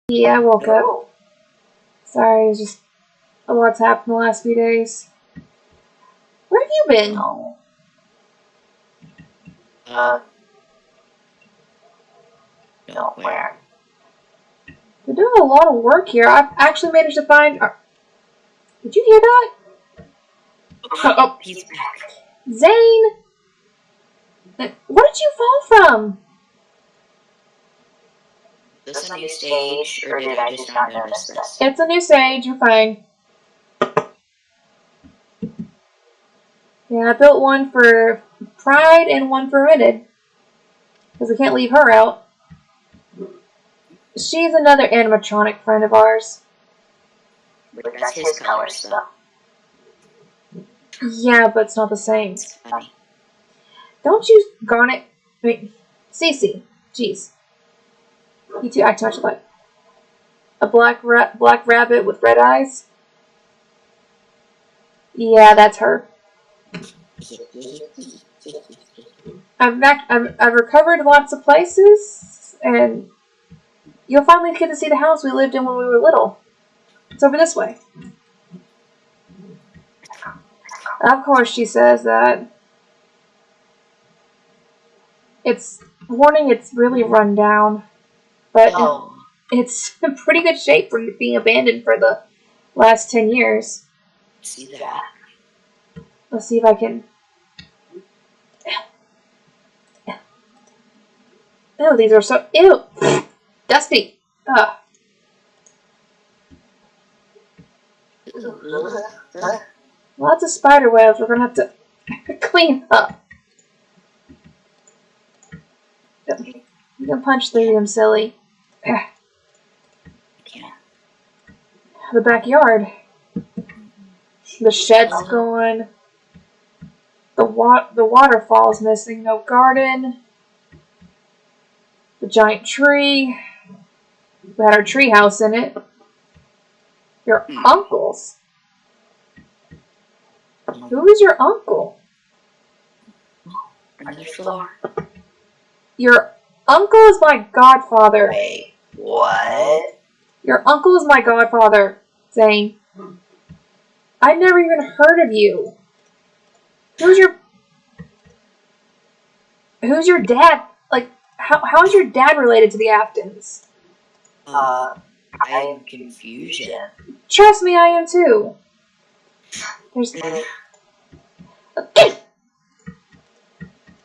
Yeah, I woke up. Sorry, it's just a lot's happened the last few days. Where have you been? No. Nowhere. We're doing a lot of work here. I've actually managed to find... Did you hear that? Oh, he's back. Zane! What did you fall from? Is this a new stage, or did I just not notice this? It's a new stage, you're fine. Yeah, I built one for Pride and one for Rented. Because I can't leave her out. She's another animatronic friend of ours. But that's his colors, though. Yeah, but it's not the same. It's funny. Don't you, Garnet... Wait, Cece. Jeez. You two act too much alike. A black rabbit with red eyes? Yeah, that's her. I've recovered lots of places, and you'll finally get to see the house we lived in when we were little. It's over this way. Of course, she says that. It's really run down, but it's in pretty good shape for being abandoned for the last 10 years. See that? Let's see if I can... Oh, these are so... Ew! Dusty! Ugh. Lots of spider webs we're gonna have to clean up. You can punch through them, silly. Yeah. The backyard. The shed's gone. The waterfall's missing. No garden. The giant tree. We had our tree house in it. Your uncle's. Who is your uncle? Another floor. Your uncle is my godfather. Wait, what? Your uncle is my godfather, Zane. I've never even heard of you. Who's your dad? Like, how is your dad related to the Aftons? I am confusion. Trust me, I am too.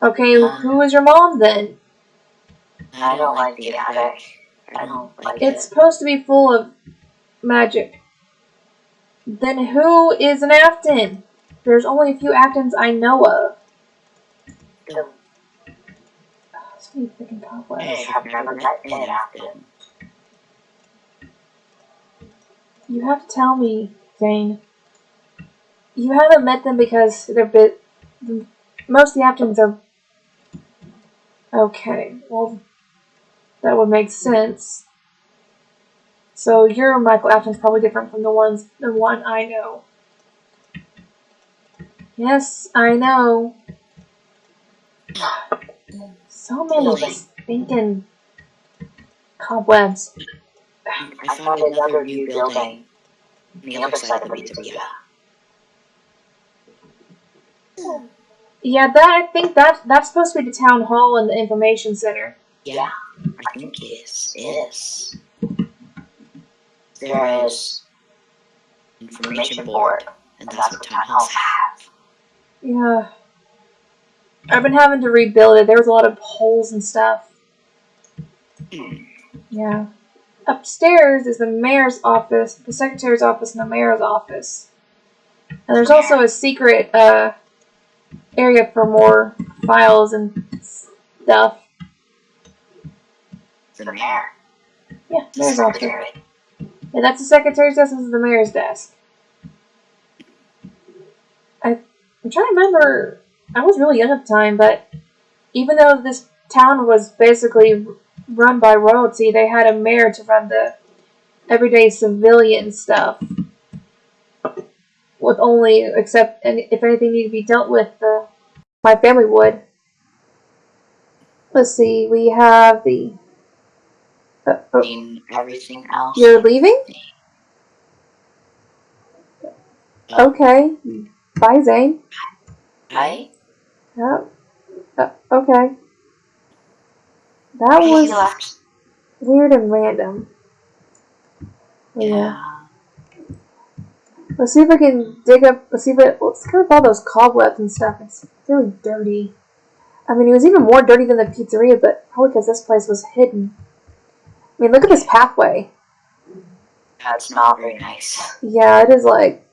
Okay, who is your mom then? I don't like the attic. I don't like it. It's supposed to be full of magic. Then who is an Afton? There's only a few Aftons I know of. So many freaking cobwebs. I have never met an Afton. You have to tell me, Zane. You haven't met them because they're most of the Aftons are... Okay, well, that would make sense. So your Michael Afton's probably different from the one I know. Yes, I know. So many stinking cobwebs. I found another new building on the other side of the Mineteria. Yeah, I think that's supposed to be the town hall and the information center. Yeah, I think it is. There is information board, and that's what town halls have. Yeah. I've been having to rebuild it. There was a lot of holes and stuff. Yeah. Upstairs is the mayor's office, the secretary's office, and the mayor's office. And there's also a secret area for more files and stuff. The mayor. Yeah, mayor's office. Yeah, that's the secretary's desk. This is the mayor's desk. I'm trying to remember. I was really young at the time, but even though this town was basically run by royalty, they had a mayor to run the everyday civilian stuff. With only, except if anything needed to be dealt with, my family would. Let's see, we have the In everything else. You're leaving? Okay. Bye, Zane. Right? Oh, okay. That He was left. weird and random. Oh, Yeah. Let's see if I can dig up. Let's clear up all those cobwebs and stuff. It's really dirty. I mean, it was even more dirty than the pizzeria, but probably because this place was hidden. I mean, look at this pathway. That's not very nice. Yeah, it is like.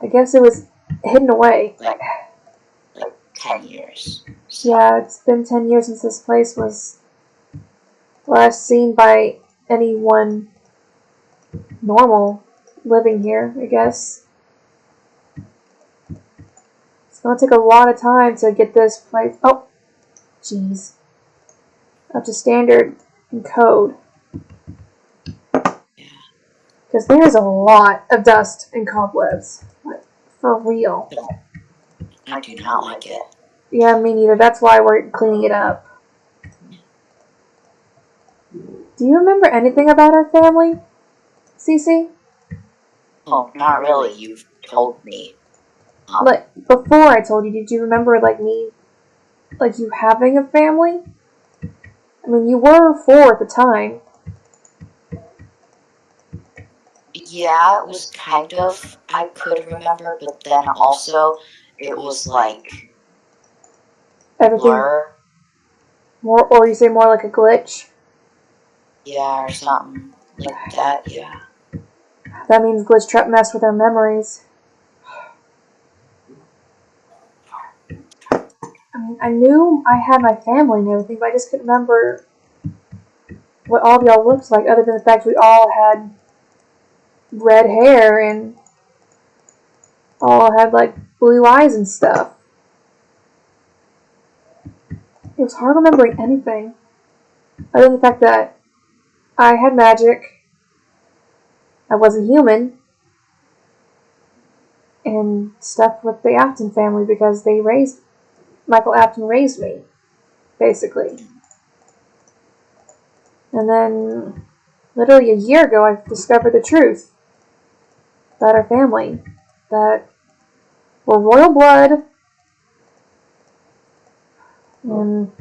I guess it was hidden away. Like 10 years. So. Yeah, it's been 10 years since this place was last seen by anyone normal living here, I guess. It's gonna take a lot of time to get this place. Oh, jeez. Up to standard and code. Because there's a lot of dust and cobwebs. Like, for real. I do not like it. Yeah, me neither. That's why we're cleaning it up. Do you remember anything about our family, Cece? Oh, not really. You've told me. Like, before I told you, did you remember, like, me, like, you having a family? I mean, you were 4 at the time. Yeah, it was kind of, I could remember, but then also, it was like, Everything blur. more, or you say more like a glitch? Yeah, or something like that, yeah. That means glitch trap messed with our memories. I mean, I knew I had my family and everything, but I just couldn't remember what all of y'all looked like, other than the fact we all had red hair and all had, like, blue eyes and stuff. It was hard remembering anything, other than the fact that I had magic, I wasn't human, and stuff with the Afton family because Michael Afton raised me, basically. And then, literally a year ago, I discovered the truth about our family. That we're royal blood, and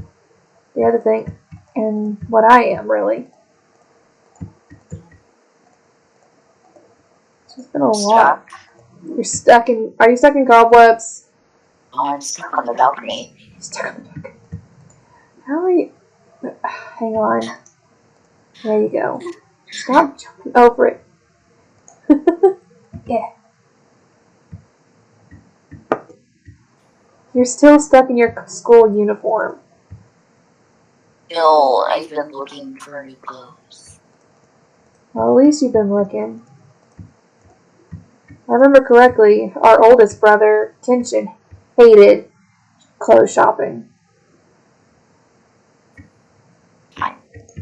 the other thing, and what I am, really. It's just been a lot. Are you stuck in cobwebs? Oh, I'm stuck on the balcony. You're stuck on the balcony. How are you? Hang on. There you go. Stop jumping over it. Yeah. You're still stuck in your school uniform. No, I've been looking for new clothes. Well, at least you've been looking. I remember correctly, our oldest brother, Kenshin, hated clothes shopping.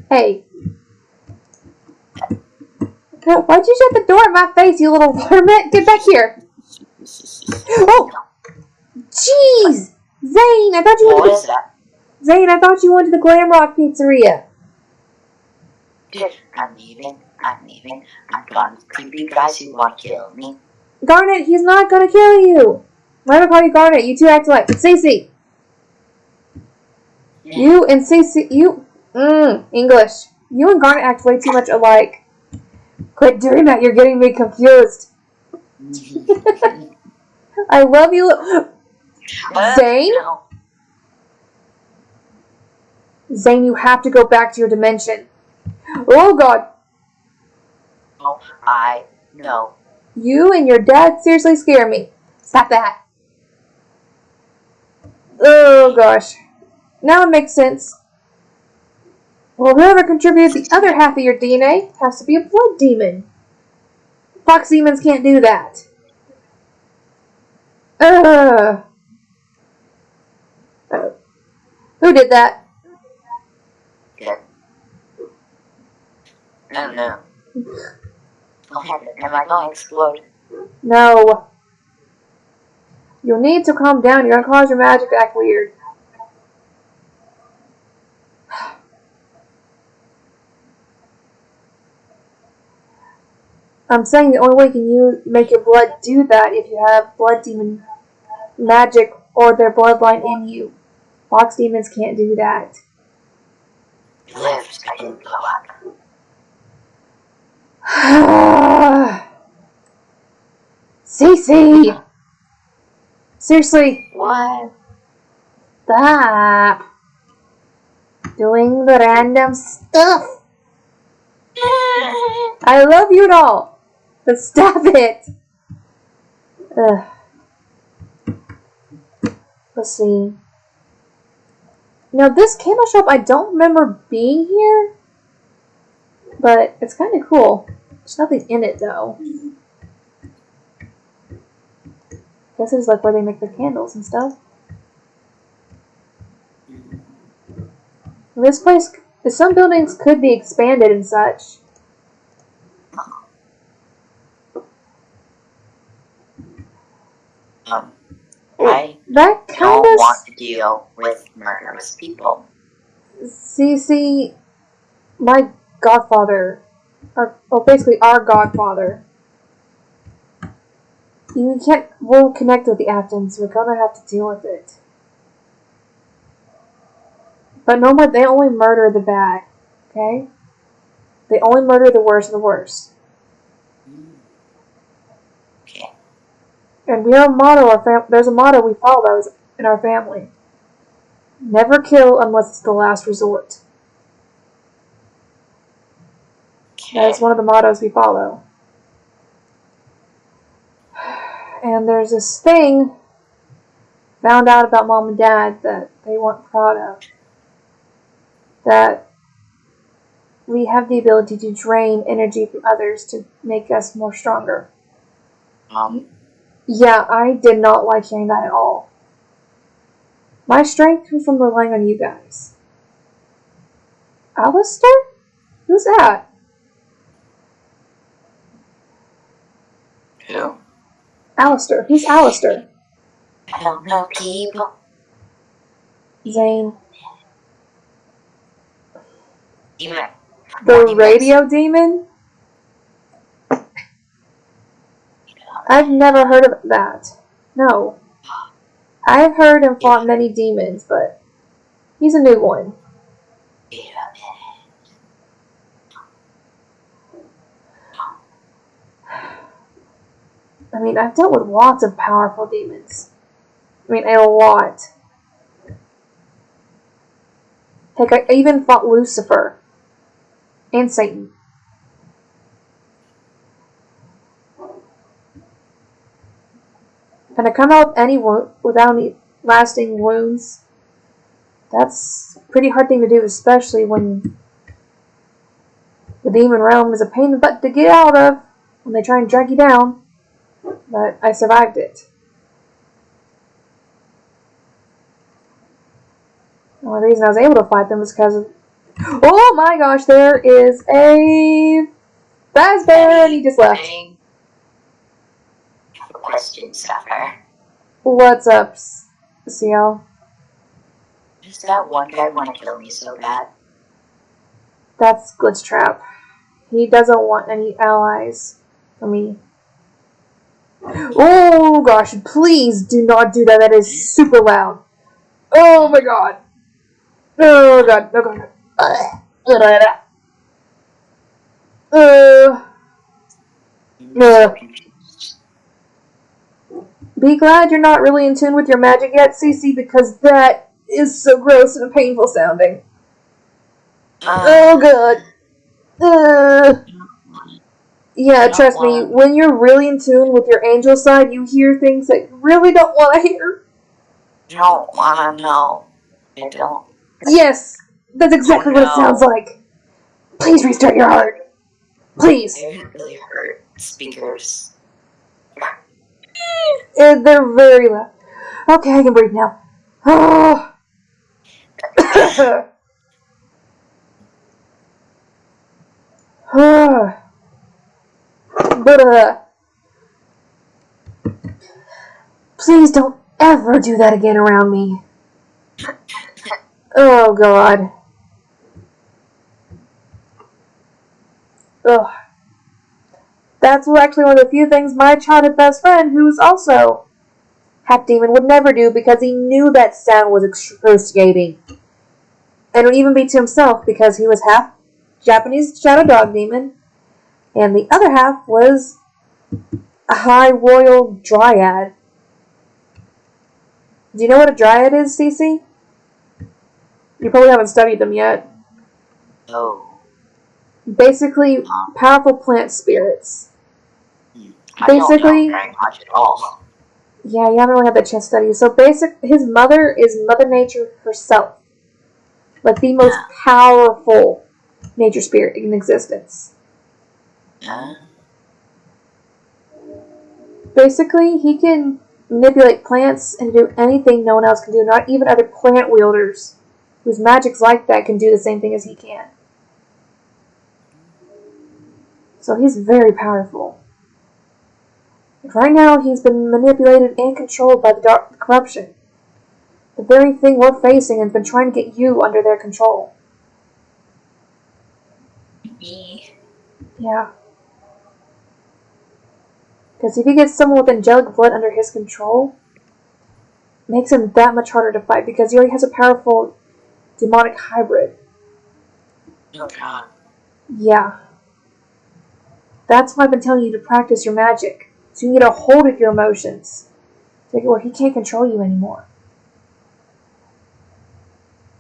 Hey. Why'd you shut the door in my face, you little varmint? Get back here. Oh! Jeez! Zane, I thought you What wanted is that? Zane, I thought you went to the Glam Rock Pizzeria. I'm leaving. I'm gone with creepy guys who want to kill me. Garnet, he's not gonna kill you. Why do I call you Garnet? You two act alike. It's Cece. Yeah. You and Cece, English. You and Garnet act way too much alike. Quit doing that, you're getting me confused. I love you. Zane? No. Zane, you have to go back to your dimension. Oh, God. Oh, I know. You and your dad seriously scare me. Stop that. Oh, gosh. Now it makes sense. Well, whoever contributed the other half of your DNA has to be a blood demon. Fox demons can't do that. Who did that? Good. Oh no. Oh heaven, am I going to explode? No. You'll need to calm down. You're gonna cause your magic to act weird. I'm saying the only way you can make your blood do that if you have blood demon magic or their bloodline in you. Box demons can't do that. Lived, I didn't blow up. Cece! Seriously, What? stop doing the random stuff. I love you and all, but stop it. Ugh. Let's see. Now this candle shop, I don't remember being here, but it's kind of cool. There's nothing in it though. This is like where they make their candles and stuff. This place, some buildings could be expanded and such. I that kind don't of want to deal with murderous people. CC, my godfather, or basically our godfather. You can't. We'll connect with the Aftons. We're gonna have to deal with it. But no more. They only murder the bad. Okay. They only murder the worst of the worst. Okay. And we have a motto. There's a motto we follow in our family. Never kill unless it's the last resort. That is one of the mottos we follow. And there's this thing found out about mom and dad that they weren't proud of. That we have the ability to drain energy from others to make us more stronger. Yeah, I did not like hearing that at all. My strength comes from relying on you guys. Alistair? Who's that? Who? Alistair. Who's Alistair? I don't know, Keep. Zane. Demon. The radio demon? I've never heard of that. No. I've heard and fought many demons, but he's a new one. I mean, I've dealt with lots of powerful demons. I mean, a lot. Heck, I even fought Lucifer. And Satan. And to come out without any lasting wounds, that's a pretty hard thing to do, especially when the demon realm is a pain in the butt to get out of when they try and drag you down. But I survived it. The only reason I was able to fight them was because of... Oh my gosh, there is a Fazbear and he just left. I have a question, Sapphire. What's up, CL? Does that one guy want to kill me so bad? That's Glitch Trap. He doesn't want any allies for me. Oh gosh, please do not do that. That is super loud. Oh my god. Oh god. Oh god. Be glad you're not really in tune with your magic yet, Cece, because that is so gross and painful sounding. Oh god. Yeah, trust me, when you're really in tune with your angel side, you hear things that you really don't want to hear. Don't want to know. I don't. Yes, that's exactly what it sounds like. Please restart your heart. Please. It really hurt speakers. They're very loud. Okay, I can breathe now. Oh. But, please don't ever do that again around me. Oh, God. Ugh. That's actually one of the few things my childhood best friend, who was also half demon, would never do because he knew that sound was excruciating. And it would even be to himself because he was half Japanese shadow dog demon, and the other half was a high royal dryad. Do you know what a dryad is, Cece? You probably haven't studied them yet. Oh. Basically, powerful plant spirits. I don't know very much at all. Yeah, you haven't really had the chance to study. So his mother is Mother Nature herself. Like the most powerful nature spirit in existence. Basically, he can manipulate plants and do anything no one else can do. Not even other plant wielders whose magic's like that can do the same thing as he can. So he's very powerful. Right now, he's been manipulated and controlled by the dark corruption. The very thing we're facing has been trying to get you under their control. Me? Yeah. Because if he gets someone with angelic blood under his control, it makes him that much harder to fight because he already has a powerful demonic hybrid. Oh god. Yeah. That's why I've been telling you to practice your magic. So you can get a hold of your emotions. To make it where he can't control you anymore.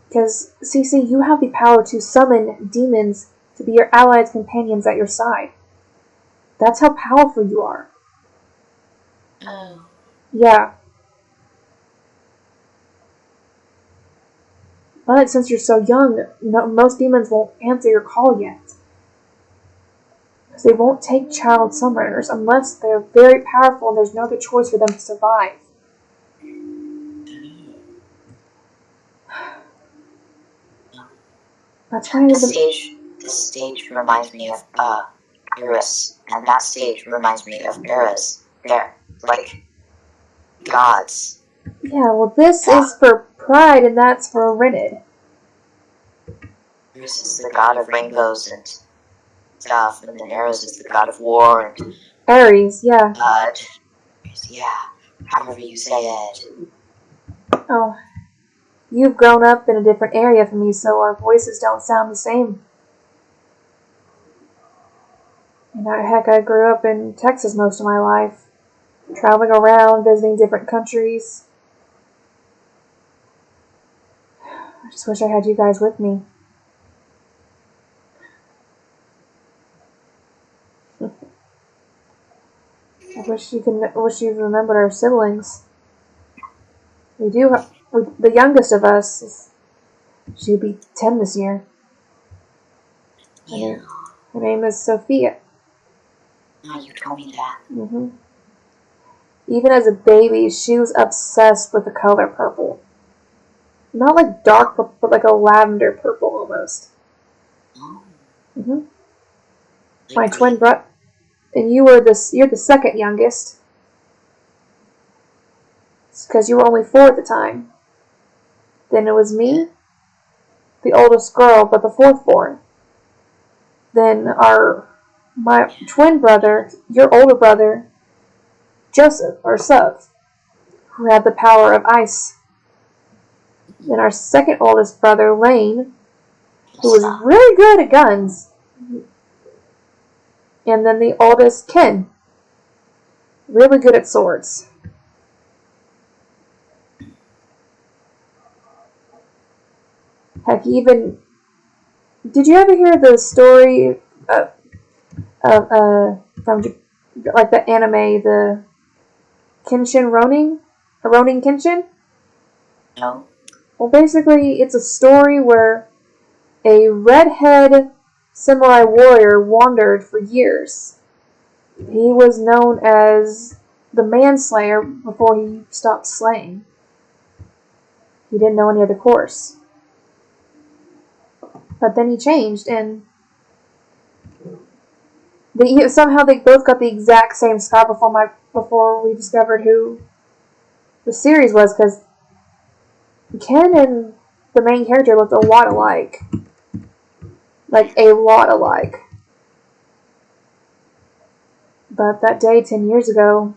Because, Cece, you have the power to summon demons to be your allies, companions at your side. That's how powerful you are. Oh. Yeah. But since you're so young, most demons won't answer your call yet. Because they won't take child summoners unless they're very powerful and there's no other choice for them to survive. That's why This stage reminds me of Iris, and that stage reminds me of Iris. They're like gods. Yeah, well, this is for pride and that's for Renid. Iris is the god of rainbows and stuff, and then Eris is the god of war and Ares, yeah. yeah, however you say it. Oh, you've grown up in a different area from me, so our voices don't sound the same. And heck, I grew up in Texas most of my life, traveling around, visiting different countries. I just wish I had you guys with me. I wish you remembered our siblings. We do. The youngest of us, she'll be 10 this year. Yeah. Her name is Sophia. Oh, you told me that. Mm-hmm. Even as a baby, she was obsessed with the color purple. Not like dark purple, but like a lavender purple almost. Oh. Mm-hmm. My twin brother, and you're the second youngest. It's because you were only 4 at the time. Then it was me, the oldest girl, but the fourth born. Then my twin brother, your older brother, Joseph, or Sub, who had the power of ice. Then our second oldest brother, Lane, who was really good at guns. And then the oldest, Ken, really good at swords. Heck, even... Did you ever hear the story from like the anime, the Kenshin Ronin? Ronin Kenshin? No. Well, basically, it's a story where a redhead samurai warrior wandered for years. He was known as the Manslayer before he stopped slaying. He didn't know any other course. But then he changed, and somehow they both got the exact same scar before we discovered who the series was, because Ken and the main character looked a lot alike. Like, a lot alike. But that day 10 years ago,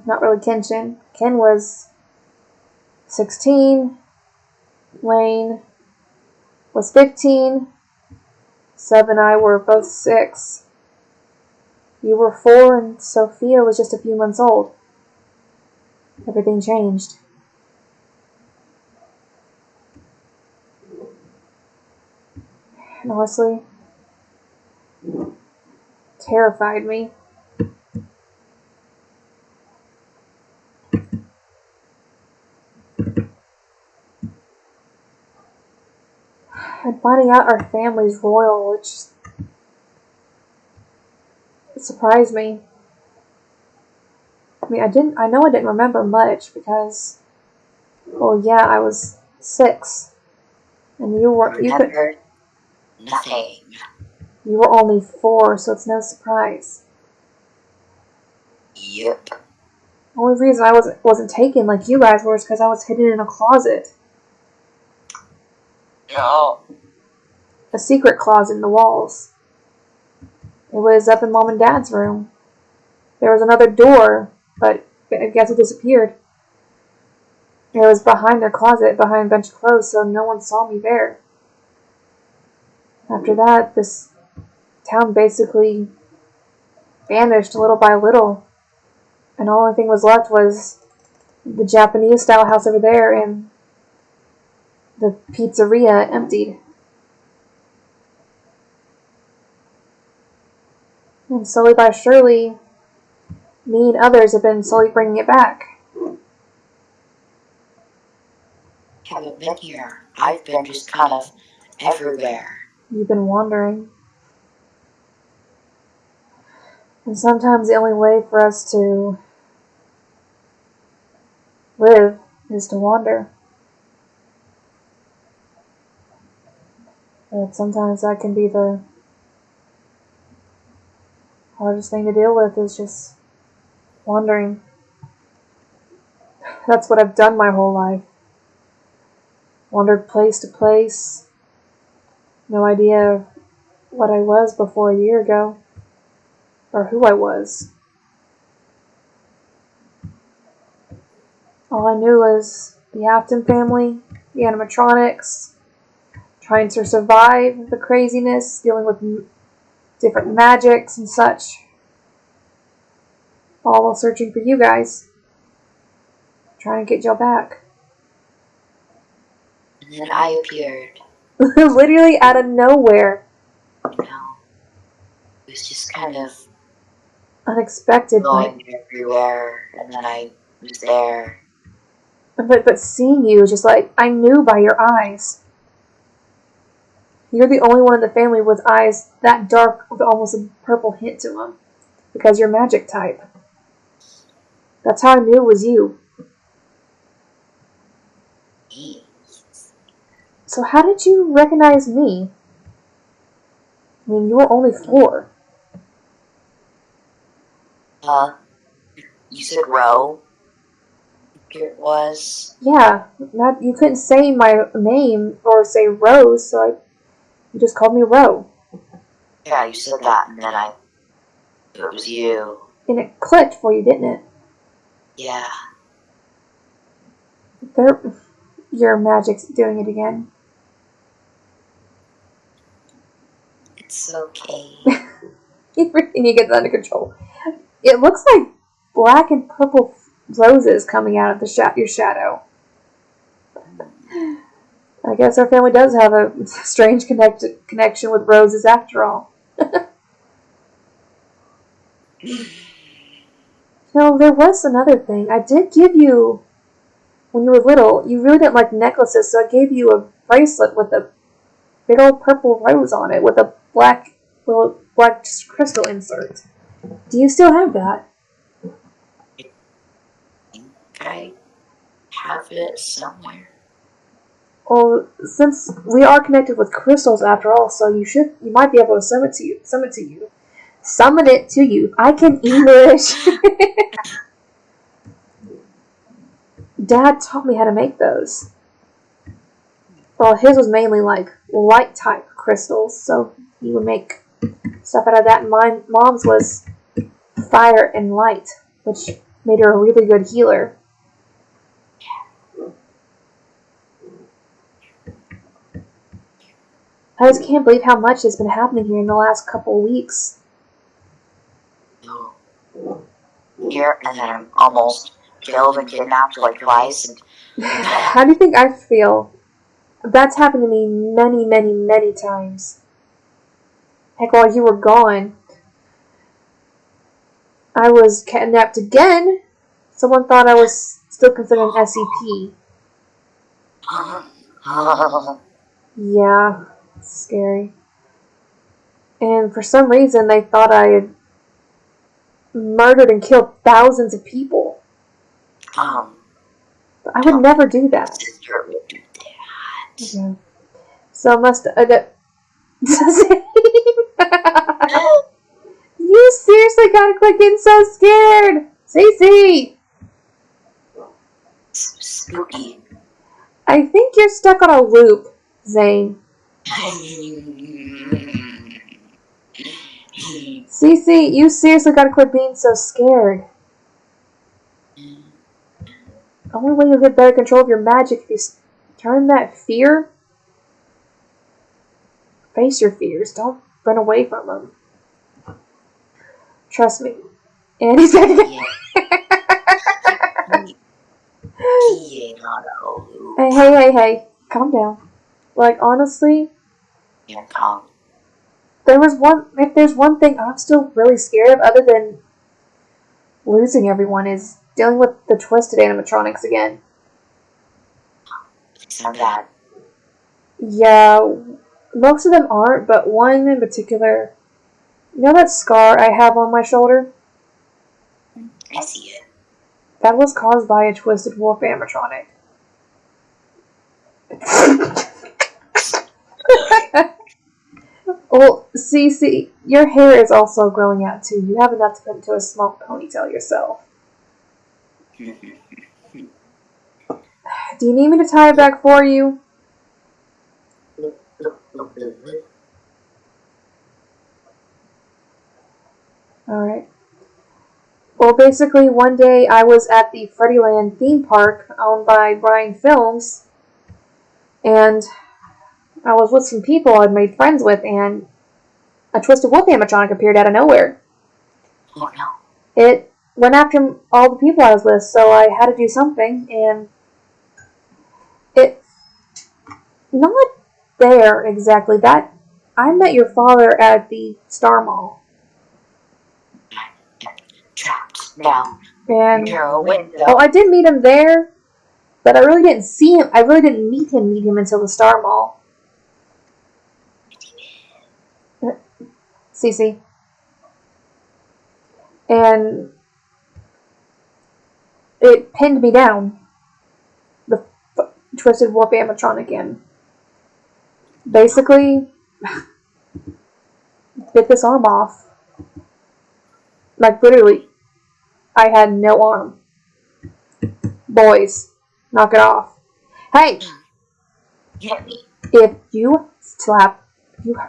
not really Kenshin, Ken was 16, Lane was 15, Seb and I were both 6. You were 4 and Sophia was just a few months old. Everything changed. And honestly, terrified me. And finding out our family's royal, it surprised me. I mean, I know I didn't remember much because, well, yeah, I was 6. And you Remembered nothing. You were only 4, so it's no surprise. Yep. The only reason I wasn't taken like you guys were is because I was hidden in a closet. No. A secret closet in the walls. It was up in Mom and Dad's room. There was another door, but I guess it disappeared. It was behind their closet, behind a bunch of clothes, so no one saw me there. After that, this town basically vanished little by little. And the only thing was left was the Japanese-style house over there and the pizzeria emptied. And slowly by surely, me and others have been slowly bringing it back. Haven't been here. I've been just kind of everywhere. You've been wandering. And sometimes the only way for us to live is to wander. But sometimes that can be the hardest thing to deal with, is just wandering. That's what I've done my whole life. Wandered place to place. No idea what I was before a year ago. Or who I was. All I knew was the Afton family, the animatronics, trying to survive the craziness, dealing with different magics and such. All while searching for you guys. Trying to get y'all back. And then I appeared. Literally out of nowhere. You know, it was just kind of Unexpected. going everywhere, and then I was there. But seeing you, just like, I knew by your eyes. You're the only one in the family with eyes that dark with almost a purple hint to them. Because you're magic type. That's how I knew it was you. So how did you recognize me? I mean, you were only 4. You said Ro? It was. Yeah, you couldn't say my name or say Rose, so you just called me Ro. Yeah, you said that, and then it was you. And it clicked for you, didn't it? Yeah. Your magic's doing it again. It's okay. Everything you get under control. It looks like black and purple roses coming out of your shadow. I guess our family does have a strange connection with roses after all. No, there was another thing. I did give you, when you were little, you really didn't like necklaces, so I gave you a bracelet with a big old purple rose on it with a black crystal insert. Do you still have that? I think I have it somewhere. Well, since we are connected with crystals after all, so you might be able to summon it to you. I can English. Dad taught me how to make those. Well, his was mainly like light type crystals, so he would make stuff out of that. And my mom's was fire and light, which made her a really good healer. I just can't believe how much has been happening here in the last couple weeks. Here, and then I'm almost killed and kidnapped like twice. And How do you think I feel? That's happened to me many, many, many times. Heck, while you were gone, I was kidnapped again. Someone thought I was still considered an SCP. Yeah, it's scary. And for some reason, they thought I had murdered and killed thousands of people. But I would never do that. Sister would do that. Yeah. So I must. You seriously gotta quit getting so scared, Cece. Spooky. I think you're stuck on a loop, Zane. Cece, you seriously gotta quit being so scared. The only way you'll get better control of your magic if you turn that fear. Face your fears. Don't run away from them. Trust me. And he's gonna get. He ain't on a loop. Hey. Calm down. Like, honestly, You're calm. if there's one thing I'm still really scared of other than losing everyone is dealing with the twisted animatronics again. Sound bad. Yeah, most of them aren't, but one in particular. You know that scar I have on my shoulder? I see it. That was caused by a twisted wolf animatronic. Well, see, your hair is also growing out too. You have enough to put into a small ponytail yourself. Do you need me to tie it back for you? Alright. Well, basically, one day I was at the Freddyland theme park owned by Brian Films, and I was with some people I'd made friends with, and a Twisted Wolf animatronic appeared out of nowhere. Oh no. It went after all the people I was with, so I had to do something, and it... Not there, exactly. That... I met your father at the Star Mall. Trapped down And... your window. Oh, I did meet him there, but I really didn't see him. I really didn't meet him until the Star Mall. Cece. And it pinned me down. The Twisted Warp animatronic in. Basically, bit this arm off. Like, literally, I had no arm. Boys, knock it off. Hey! Hit me. If you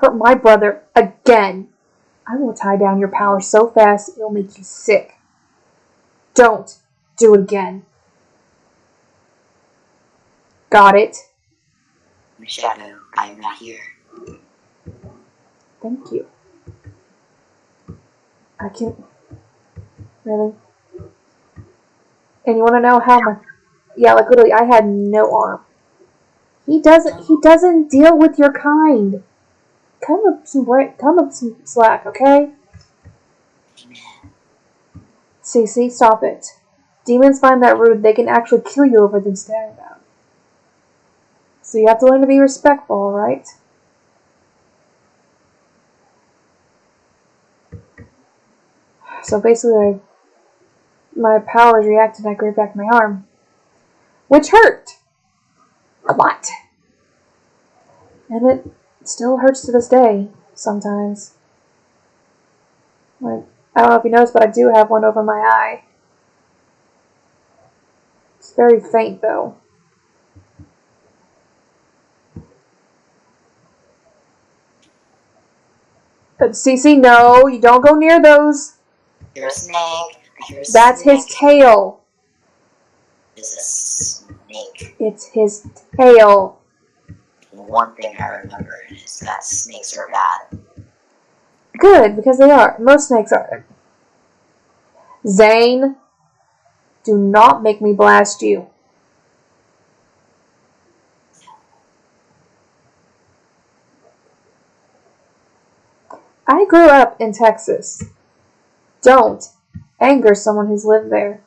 hurt my brother again, I will tie down your power so fast it'll make you sick. Don't do it again. Got it? Shadow, I am not here. Thank you. I can't... Really? And you want to know how much... Yeah, like literally, I had no arm. He doesn't deal with your kind. Come up some slack, okay? Cece, stop it. Demons find that rude, they can actually kill you over them staring at them. So you have to learn to be respectful, alright? So basically, my powers reacted and I grabbed back my arm. Which hurt! A lot. And it still hurts to this day, sometimes. Like, I don't know if you noticed, but I do have one over my eye. It's very faint, though. Cece, no, you don't go near those. You're a snake. That's his tail. It's a snake. It's his tail. One thing I remember is that snakes are bad. Good, because they are. Most snakes are. Zane, do not make me blast you. I grew up in Texas. Don't anger someone who's lived there.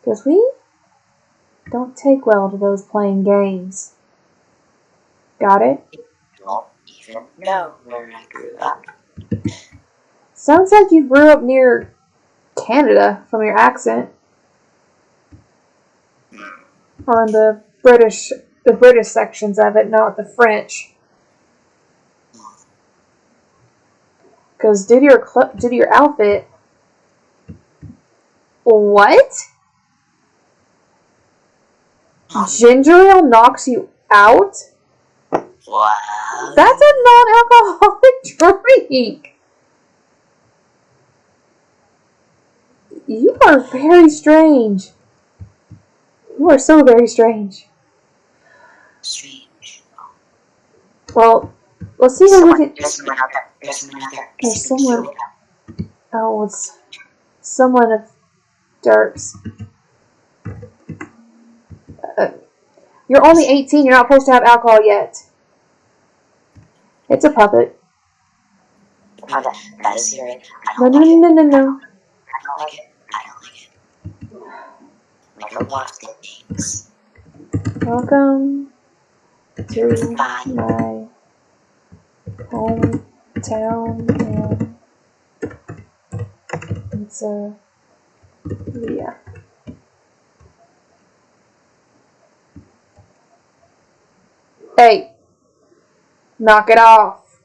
Because we don't take well to those playing games. Got it? Don't even know where I grew up. Sounds like you grew up near Canada from your accent. Or in the British sections of it, not the French. Because due to your outfit. What? Ginger ale knocks you out? What? That's a non-alcoholic drink. You are very strange. You are so very strange. Strange. Well, let's see what we can. There's someone out there. There's someone out there. There's someone. Oh, it's someone of Dirks. You're only 18. You're not supposed to have alcohol yet. It's a puppet. That is hearing. No. I don't like it. Like a lot of things. Welcome to my hometown, and it's a yeah. Hey, knock it off.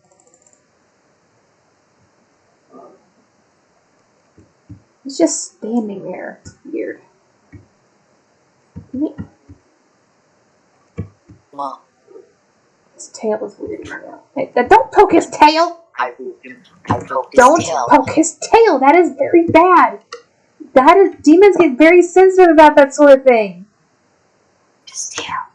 He's just standing there. It's weird. Mom. His tail is weird right now. Hey, don't poke his tail! I poked his Don't tail. poke his tail! That is very bad. Demons get very sensitive about that sort of thing. His tail.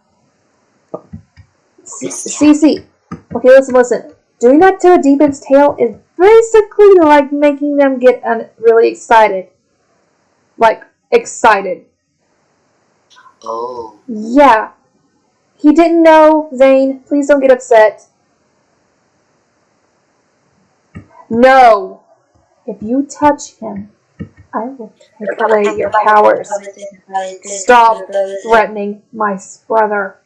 CC. Okay, listen. Doing that to a demon's tail is basically like making them get really excited. Like, excited. Oh. Yeah. He didn't know, Zane. Please don't get upset. No. If you touch him, I will take away your powers. Stop threatening my brother.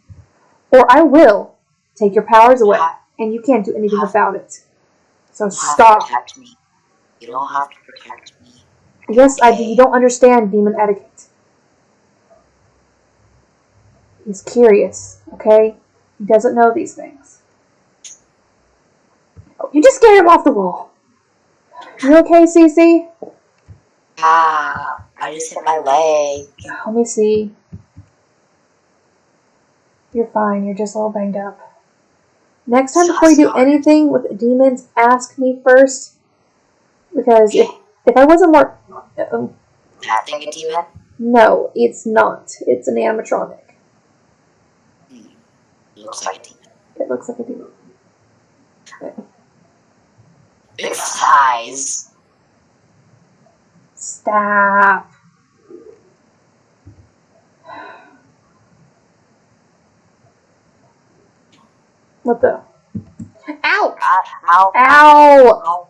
Or I will take your powers away, and you can't do anything about it. So stop. Protect me. You don't have to protect me. Yes, I do. You don't understand demon etiquette. He's curious, okay? He doesn't know these things. Oh, you just scared him off the wall. You okay, Cece? I just hit my leg. Let me see. You're fine. You're just a little banged up. Next time before you do anything with demons, ask me first. Because if I wasn't more... That thing a demon? No, it's not. It's an animatronic. Looks like a demon. It looks like a demon. Okay. Big size. Stop. What the? Ow! Ow! Ow! Ow!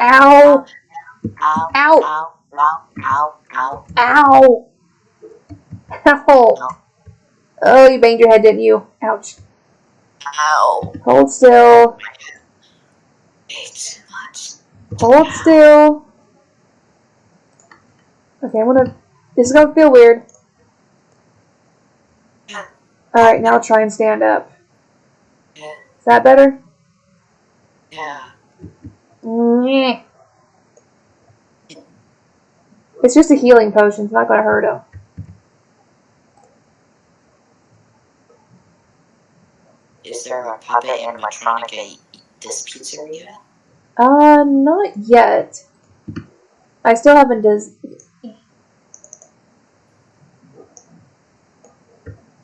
Ow! Ow! Ow! Ow! Ow! Ow! Oh, you banged your head, didn't you? Ouch. Ow! Hold still. It's too much. Hold still. Okay, this is gonna feel weird. Alright, now try and stand up. Is that better? Yeah. Nyeh. It's just a healing potion. It's not gonna hurt him. Is there a puppet animatronic at this pizzeria? Not yet. I still haven't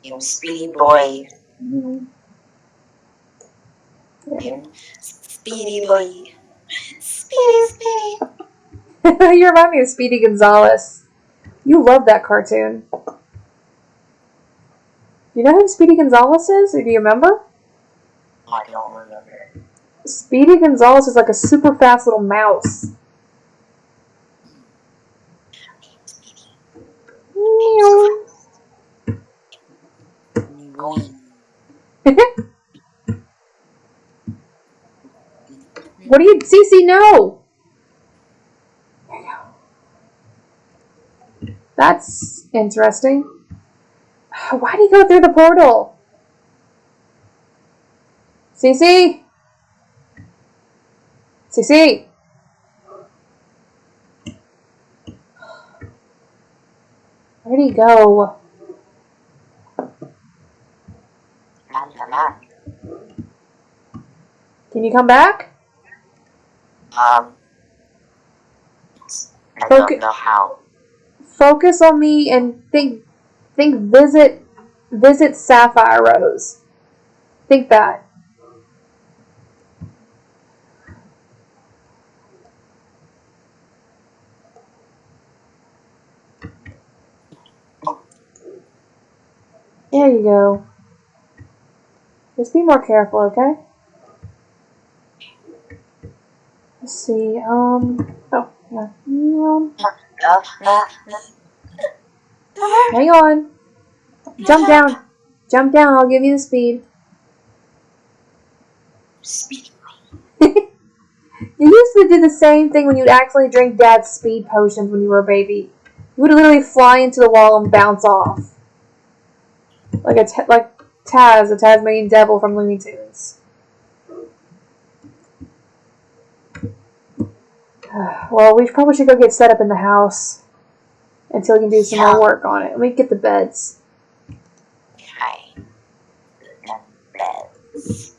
You speedy boy. Yeah. You speedy boy. Speedy. You remind me of Speedy Gonzales. You love that cartoon. Do you know who Speedy Gonzales is, or do you remember? I don't remember. Speedy Gonzales is like a super fast little mouse. Meow. What do you, Cece? No. That's interesting. Why did he go through the portal? Cece? Cece? Where'd he go? Can you come back? I don't know how. Focus on me and think visit Sapphire Rose. Think that. There you go. Just be more careful, okay? Let's see, oh, yeah. Hang on. Jump down. Jump down, I'll give you the speed. Speed. You used to do the same thing when you'd actually drink Dad's speed potions when you were a baby. You would literally fly into the wall and bounce off. Like Taz, the Tasmanian Devil from Looney Tunes. Well, we probably should go get set up in the house until we can do some more work on it. Let me get the beds. Okay. Beds.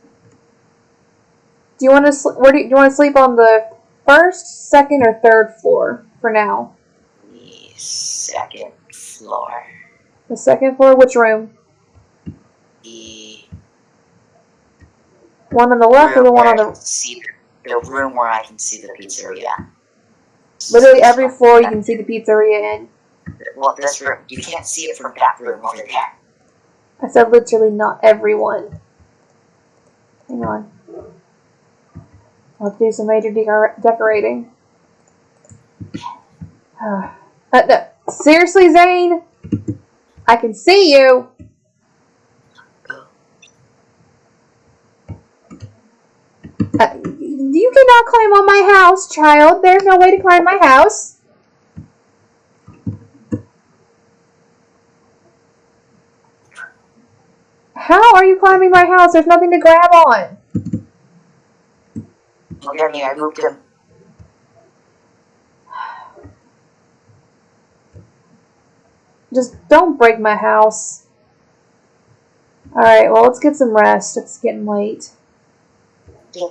Do you want to do you want to sleep on the first, second, or third floor for now? The second floor. The second floor. Which room? The one on the left or the one on the room where I can see the pizzeria. Literally every floor you can see the pizzeria in. Well, this room, you can't see it from that room over there. I said literally not everyone. Hang on. I'll have to do some major decorating. No. Seriously, Zane? I can see you. You cannot climb on my house, child. There's no way to climb my house. How are you climbing my house? There's nothing to grab on. Look at me, I moved him. Just don't break my house. Alright, well, let's get some rest. It's getting late. Yeah.